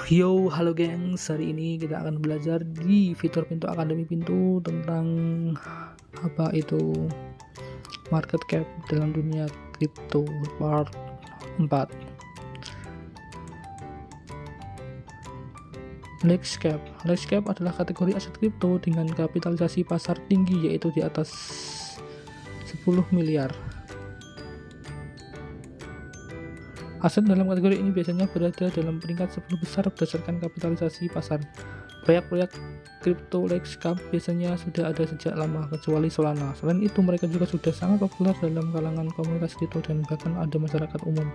Yo, halo gengs. Hari ini kita akan belajar di fitur Pintu Akademi Pintu tentang apa itu market cap dalam dunia kripto part 4. Lex Cap adalah kategori aset kripto dengan kapitalisasi pasar tinggi, yaitu di atas 10 miliar. Aset dalam kategori ini biasanya berada dalam peringkat 10 besar berdasarkan kapitalisasi pasar. Proyek-proyek kripto Lex Cap biasanya sudah ada sejak lama, kecuali Solana. Selain itu, mereka juga sudah sangat populer dalam kalangan komunitas kripto dan bahkan ada masyarakat umum.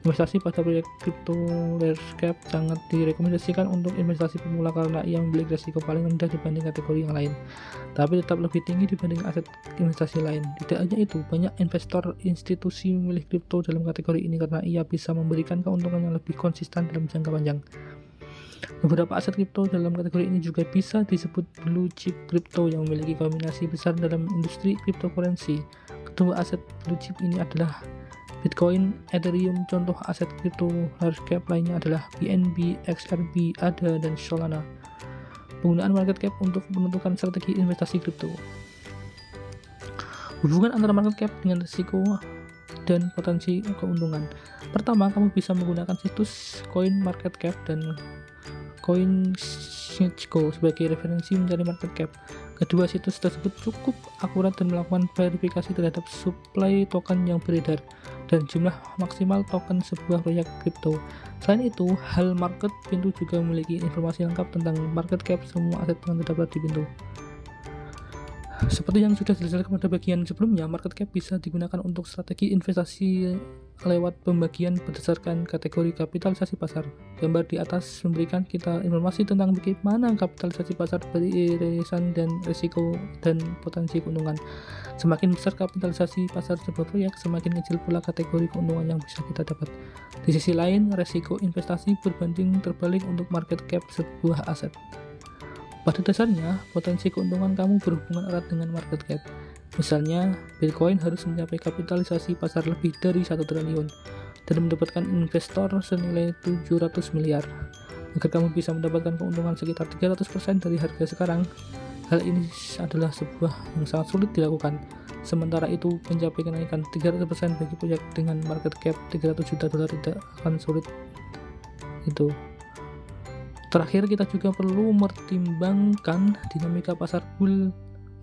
Investasi pada proyek kripto Lex Cap sangat direkomendasikan untuk investasi pemula karena ia memiliki risiko paling rendah dibanding kategori yang lain, tapi tetap lebih tinggi dibanding aset investasi lain. Tidak hanya itu, banyak investor institusi memilih kripto dalam kategori ini karena ia bisa memberikan keuntungan yang lebih konsisten dalam jangka panjang. Beberapa aset kripto dalam kategori ini juga bisa disebut blue chip kripto yang memiliki kombinasi besar dalam industri cryptocurrency. Kedua aset blue chip ini adalah Bitcoin, Ethereum. Contoh aset kripto large cap lainnya adalah BNB, XRP, ADA, dan Solana. Penggunaan market cap untuk menentukan strategi investasi kripto. Hubungan antara market cap dengan risiko dan potensi keuntungan. Pertama, kamu bisa menggunakan situs CoinMarketCap dan CoinGecko sebagai referensi mencari market cap. Kedua situs tersebut cukup akurat dan melakukan verifikasi terhadap suplai token yang beredar dan jumlah maksimal token sebuah proyek kripto. Selain itu, Hal Market Pintu juga memiliki informasi lengkap tentang market cap semua aset yang terdapat di Pintu. Seperti yang sudah dijelaskan pada bagian sebelumnya, market cap bisa digunakan untuk strategi investasi lewat pembagian berdasarkan kategori kapitalisasi pasar. Gambar di atas memberikan kita informasi tentang bagaimana kapitalisasi pasar beririsan dan risiko dan potensi keuntungan. Semakin besar kapitalisasi pasar sebuah proyek, semakin kecil pula kategori keuntungan yang bisa kita dapat. Di sisi lain, risiko investasi berbanding terbalik untuk market cap sebuah aset. Pada dasarnya, potensi keuntungan kamu berhubungan erat dengan market cap. Misalnya, Bitcoin harus mencapai kapitalisasi pasar lebih dari 1 triliun dan mendapatkan investor senilai 700 miliar. Agar kamu bisa mendapatkan keuntungan sekitar 300% dari harga sekarang, hal ini adalah sebuah yang sangat sulit dilakukan. Sementara itu, mencapai kenaikan 300% bagi proyek dengan market cap 300 juta dolar tidak akan sulit itu. Terakhir, kita juga perlu mempertimbangkan dinamika pasar bull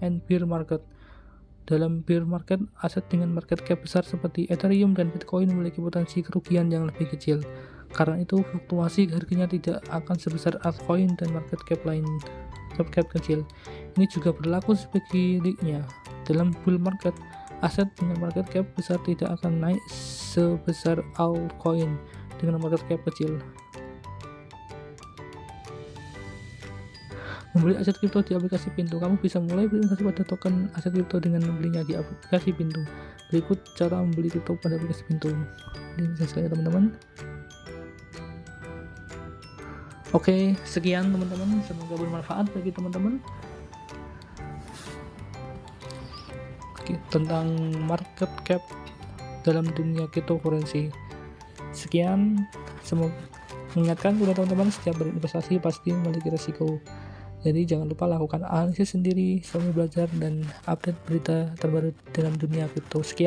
and bear market. Dalam bear market, aset dengan market cap besar seperti Ethereum dan Bitcoin memiliki potensi kerugian yang lebih kecil. Karena itu, fluktuasi harganya tidak akan sebesar altcoin dan market cap kecil. Ini juga berlaku sebaliknya. Dalam bull market, aset dengan market cap besar tidak akan naik sebesar altcoin dengan market cap kecil. Membeli aset kripto di aplikasi Pintu. Kamu bisa mulai berinvestasi pada token aset kripto dengan membelinya di aplikasi Pintu. Berikut cara membeli kripto pada aplikasi Pintu. Ini saya teman-teman. Oke, sekian teman-teman. Semoga bermanfaat bagi teman-teman. Tentang market cap dalam dunia cryptocurrency. Sekian. Semoga mengingatkan kepada teman-teman, setiap berinvestasi pasti memiliki risiko. Jadi jangan lupa lakukan analisis sendiri, selalu belajar dan update berita terbaru dalam dunia kripto. Sekian.